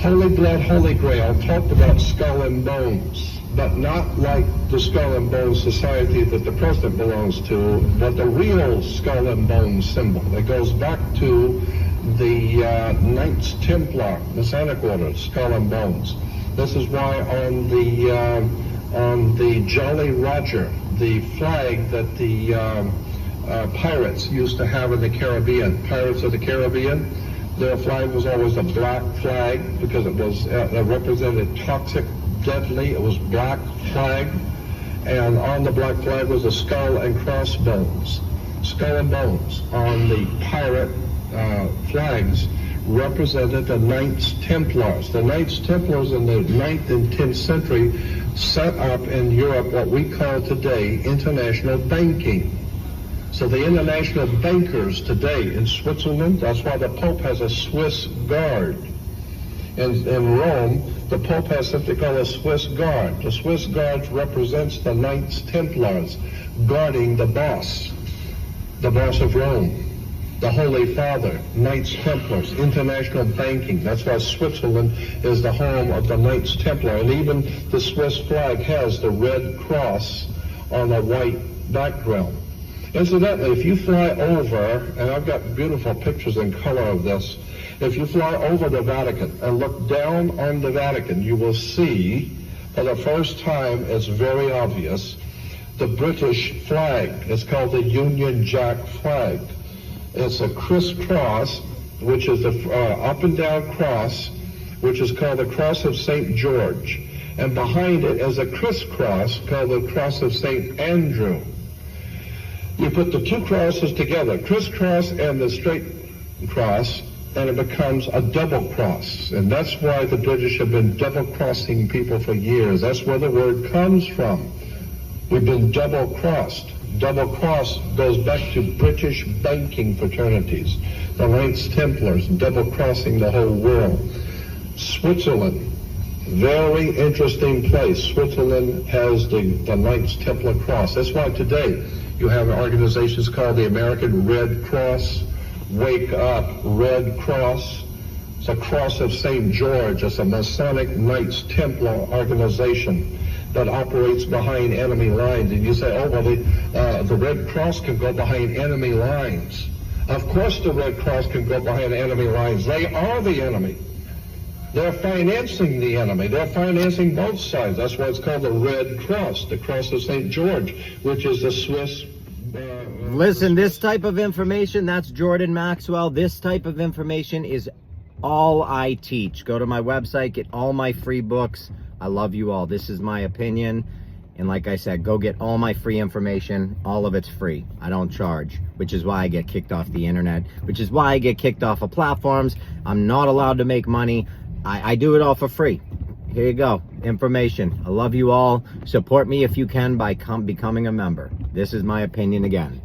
Holy Blood, Holy Grail talked about skull and bones, but not like the Skull and Bones Society that the president belongs to, but the real Skull and Bones symbol. It goes back to the Knights Templar, Masonic Order, Skull and Bones. This is why on the Jolly Roger, the flag that the pirates used to have in the Caribbean, Pirates of the Caribbean, their flag was always a black flag because it was it represented toxic, deadly. It was black flag, and on the black flag was a skull and crossbones. Skull and bones on the pirate flags represented the Knights Templars. The Knights Templars in the 9th and 10th century set up in Europe what we call today international banking. So the international bankers today in Switzerland, that's why the Pope has a Swiss guard. In Rome, the Pope has something called a Swiss guard. The Swiss guard represents the Knights Templars guarding the boss of Rome, the Holy Father, Knights Templars, international banking. That's why Switzerland is the home of the Knights Templar. And even the Swiss flag has the red cross on a white background. Incidentally, if you fly over, and I've got beautiful pictures in color of this, if you fly over the Vatican and look down on the Vatican, you will see, for the first time, it's very obvious, the British flag. It's called the Union Jack flag. It's a crisscross, which is the up and down cross, which is called the Cross of St. George. And behind it is a crisscross called the Cross of St. Andrew. You put the two crosses together, crisscross and the straight cross, and it becomes a double cross. And that's why the British have been double-crossing people for years. That's where the word comes from. We've been double-crossed. Double-cross goes back to British banking fraternities, the Knights Templars, double-crossing the whole world. Switzerland, very interesting place. Switzerland has the Knights Templar cross. That's why today you have organizations called the American Red Cross, Wake Up Red Cross. It's a Cross of St. George. It's a Masonic Knights Templar organization that operates behind enemy lines. And you say, oh, well, the Red Cross can go behind enemy lines. Of course the Red Cross can go behind enemy lines. They are the enemy. They're financing the enemy. They're financing both sides. That's why it's called the Red Cross, the Cross of St. George, which is the Swiss. Listen, this type of information, that's Jordan Maxwell. This type of information is all I teach. Go to my website, get all my free books. I love you all. This is my opinion. And like I said, go get all my free information. All of it's free. I don't charge, which is why I get kicked off the internet, which is why I get kicked off of platforms. I'm not allowed to make money. I do it all for free. Here you go. Information. I love you all. Support me if you can by becoming a member. This is my opinion again.